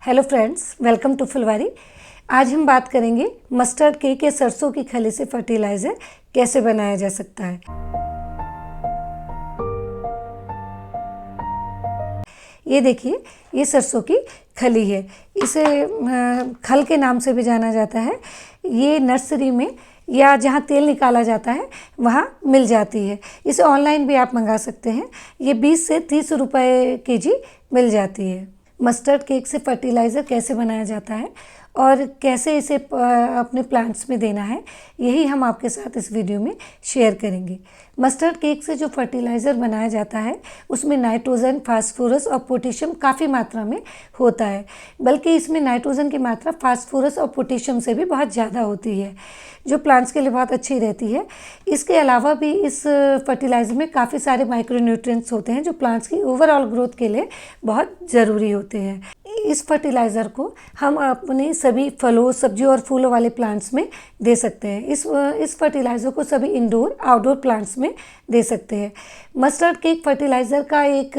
Hello friends, welcome to फुलवारी। आज हम बात करेंगे मस्टर्ड केक या सरसों की खली से फर्टिलाइज़र कैसे बनाया जा सकता है। ये देखिए, ये सरसों की खली है। इसे खल के नाम से भी जाना जाता है। ये नर्सरी में या जहाँ तेल निकाला जाता है वहाँ मिल जाती है। इसे ऑनलाइन भी आप मंगा सकते हैं। ये 20 से 30 रुपए केजी मिल जाती है। मस्टर्ड केक से फर्टिलाइज़र कैसे बनाया जाता है और कैसे इसे अपने प्लांट्स में देना है, यही हम आपके साथ इस वीडियो में शेयर करेंगे। मस्टर्ड केक से जो फर्टिलाइज़र बनाया जाता है उसमें नाइट्रोजन, फास्फोरस और पोटेशियम काफ़ी मात्रा में होता है। बल्कि इसमें नाइट्रोजन की मात्रा फास्फोरस और पोटेशियम से भी बहुत ज़्यादा होती है, जो प्लांट्स के लिए बहुत अच्छी रहती है। इसके अलावा भी इस फर्टिलाइज़र में काफ़ी सारे माइक्रोन्यूट्रिएंट्स होते हैं जो प्लांट्स की ओवरऑल ग्रोथ के लिए बहुत ज़रूरी होते हैं। इस फर्टिलाइज़र को हम अपने सभी फलों, सब्जियों और फूलों वाले प्लांट्स में दे सकते हैं। इस फर्टिलाइज़र को सभी इंडोर, आउटडोर प्लांट्स में दे सकते हैं। मस्टर्ड केक फर्टिलाइज़र का एक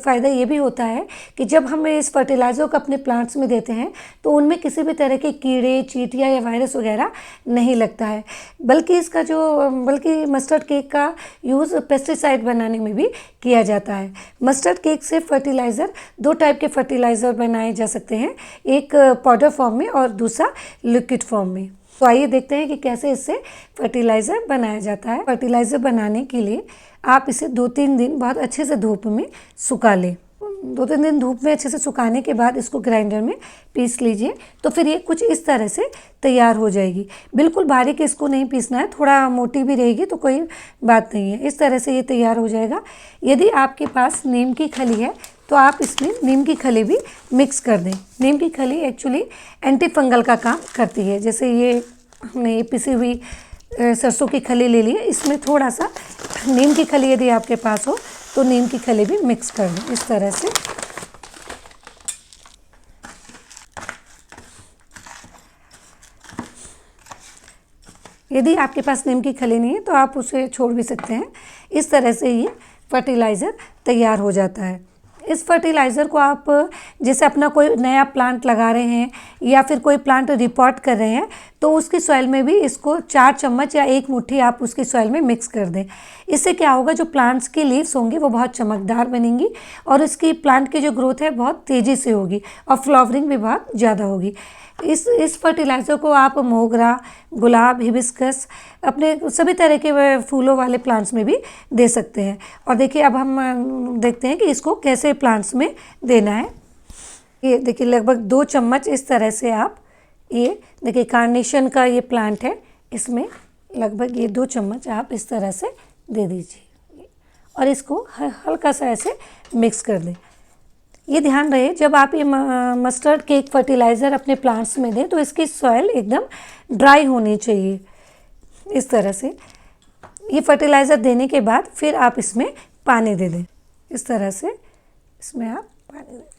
फ़ायदा ये भी होता है कि जब हम इस फर्टिलाइज़र को अपने प्लांट्स में देते हैं तो उनमें किसी भी तरह के कीड़े, चींटियाँ या वायरस वगैरह नहीं लगता है। बल्कि मस्टर्ड केक का यूज़ पेस्टिसाइड बनाने में भी किया जाता है। मस्टर्ड केक से फर्टिलाइज़र, दो टाइप के फर्टिलाइज़र बनाए जा सकते हैं, एक पाउडर फॉर्म में और दूसरा लिक्विड फॉर्म में। तो आइए देखते हैं कि कैसे इससे फर्टिलाइज़र बनाया जाता है। फर्टिलाइज़र बनाने के लिए आप इसे 2-3 दिन बहुत अच्छे से धूप में सुखा लें। 2-3 दिन धूप में अच्छे से सुखाने के बाद इसको ग्राइंडर में पीस लीजिए, तो फिर ये कुछ इस तरह से तैयार हो जाएगी। बिल्कुल बारीक इसको नहीं पीसना है, थोड़ा मोटी भी रहेगी तो कोई बात नहीं है। इस तरह से ये तैयार हो जाएगा। यदि आपके पास नीम की खली है तो आप इसमें नीम की खली भी मिक्स कर दें। नीम की खली एक्चुअली एंटी फंगल का काम करती है। जैसे ये हमने ये पिसी हुई सरसों की खली ले ली है, इसमें थोड़ा सा नीम की खली यदि आपके पास हो तो नीम की खली भी मिक्स कर दें इस तरह से। यदि आपके पास नीम की खली नहीं है तो आप उसे छोड़ भी सकते हैं। इस तरह से ये फर्टिलाइज़र तैयार हो जाता है। इस फर्टिलाइज़र को आप जैसे अपना कोई नया प्लांट लगा रहे हैं या फिर कोई प्लांट रिपोर्ट कर रहे हैं तो उसकी सॉइल में भी इसको 4 चम्मच या 1 मुट्ठी आप उसकी सॉइल में मिक्स कर दें। इससे क्या होगा, जो प्लांट्स की लीव्स होंगी वो बहुत चमकदार बनेंगी और इसकी प्लांट की जो ग्रोथ है बहुत तेज़ी से होगी और फ्लावरिंग भी बहुत ज़्यादा होगी। इस फर्टिलाइज़र को आप मोगरा, गुलाब, हिबिस्कस, अपने सभी तरह के फूलों वाले प्लांट्स में भी दे सकते हैं। और देखिए, अब हम देखते हैं कि इसको कैसे प्लांट्स में देना है। ये देखिए, लगभग 2 चम्मच इस तरह से आप, ये देखिए कार्नेशन का ये प्लांट है, इसमें लगभग ये 2 चम्मच आप इस तरह से दे दीजिए और इसको हल्का सा ऐसे मिक्स कर दें। ये ध्यान रहे, जब आप ये मस्टर्ड केक फर्टिलाइज़र अपने प्लांट्स में दें तो इसकी सॉइल एकदम ड्राई होनी चाहिए। इस तरह से ये फर्टिलाइज़र देने के बाद फिर आप इसमें पानी दे दें। इस तरह से इसमें आप पानी दे दें।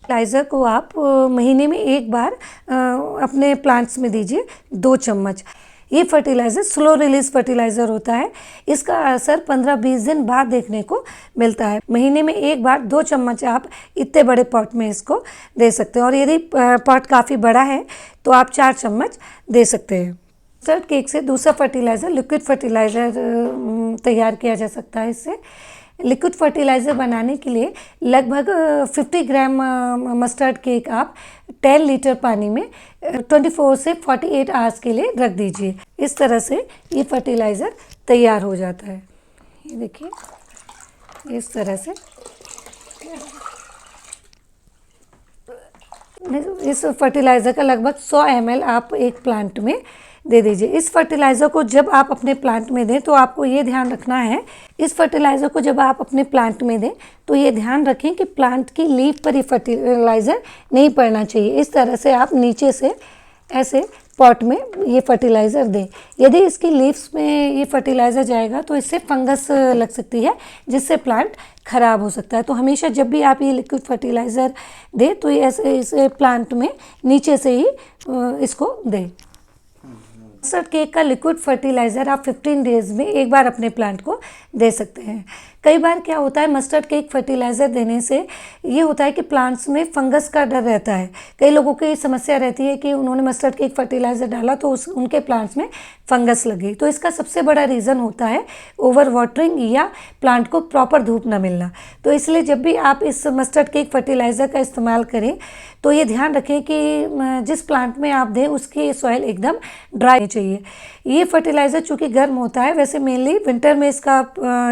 फर्टिलाइज़र को आप महीने में एक बार अपने प्लांट्स में दीजिए, 2 चम्मच। ये फर्टिलाइज़र स्लो रिलीज फर्टिलाइज़र होता है। इसका असर 15-20 दिन बाद देखने को मिलता है। महीने में एक बार 2 चम्मच आप इतने बड़े पॉट में इसको दे सकते हैं और यदि पॉट काफ़ी बड़ा है तो आप 4 चम्मच दे सकते हैं। मस्टर्ड केक से दूसरा फर्टिलाइज़र, लिक्विड फर्टिलाइज़र तैयार किया जा सकता है। इससे लिक्विड फर्टिलाइज़र बनाने के लिए लगभग 50 ग्राम मस्टर्ड केक आप 10 लीटर पानी में 24 से 48 आवर्स के लिए रख दीजिए। इस तरह से ये फर्टिलाइज़र तैयार हो जाता है। ये देखिए, इस तरह से इस फर्टिलाइज़र का लगभग 100 ml आप एक प्लांट में दे दीजिए। इस फर्टिलाइज़र को जब आप अपने प्लांट में दें तो आपको ये ध्यान रखना है, इस फर्टिलाइज़र को जब आप अपने प्लांट में दें तो ये ध्यान रखें कि प्लांट की लीफ पर ये फर्टिलाइज़र नहीं पड़ना चाहिए। इस तरह से आप नीचे से ऐसे पॉट में ये फर्टिलाइज़र दें। यदि इसकी लीव्स में ये फर्टिलाइज़र जाएगा तो इससे फंगस लग सकती है, जिससे प्लांट ख़राब हो सकता है। तो हमेशा जब भी आप ये लिक्विड फर्टिलाइज़र दें तो ये ऐसे इस प्लांट में नीचे से ही इसको दें। मस्टर्ड केक का लिक्विड फर्टिलाइज़र आप 15 डेज़ में एक बार अपने प्लांट को दे सकते हैं। कई बार क्या होता है, मस्टर्ड केक फर्टिलाइज़र देने से ये होता है कि प्लांट्स में फंगस का डर रहता है। कई लोगों की समस्या रहती है कि उन्होंने मस्टर्ड केक फर्टिलाइज़र डाला तो उनके प्लांट्स में फंगस लगी। तो इसका सबसे बड़ा रीज़न होता है ओवर वाटरिंग या प्लांट को प्रॉपर धूप न मिलना। तो इसलिए जब भी आप इस मस्टर्ड केक फर्टिलाइज़र का इस्तेमाल करें तो ये ध्यान रखें कि जिस प्लांट में आप दें उसकी सॉइल एकदम ड्राई चाहिए। ये फर्टिलाइज़र चूँकि गर्म होता है, वैसे मेनली विंटर में इसका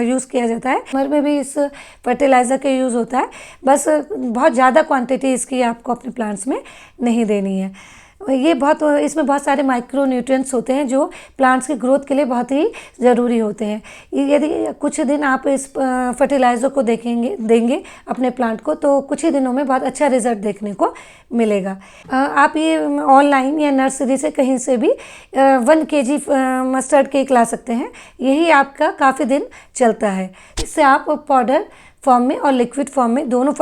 यूज़ किया जाता है, समर में भी इस फर्टिलाइज़र का यूज़ होता है, बस बहुत ज़्यादा क्वांटिटी इसकी आपको अपने प्लांट्स में नहीं देनी है। इसमें बहुत सारे माइक्रो न्यूट्रिएंट्स होते हैं जो प्लांट्स की ग्रोथ के लिए बहुत ही ज़रूरी होते हैं। यदि कुछ दिन आप इस फर्टिलाइज़र को देंगे अपने प्लांट को, तो कुछ ही दिनों में बहुत अच्छा रिजल्ट देखने को मिलेगा। आप ये ऑनलाइन या नर्सरी से कहीं से भी 1 kg मस्टर्ड केक ला सकते हैं। यही आपका काफ़ी दिन चलता है। इससे आप पाउडर फॉर्म में और लिक्विड फॉर्म में दोनों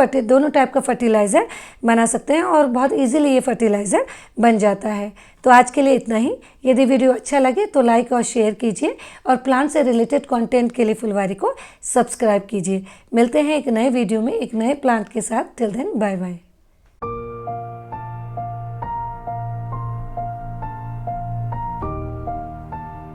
टाइप का फर्टिलाइज़र बना सकते हैं और बहुत इजीली ये फर्टिलाइज़र बन जाता है। तो आज के लिए इतना ही। यदि वीडियो अच्छा लगे तो लाइक और शेयर कीजिए और प्लांट से रिलेटेड कंटेंट के लिए फुलवारी को सब्सक्राइब कीजिए। मिलते हैं एक नए वीडियो में एक नए प्लांट के साथ। Till then bye bye.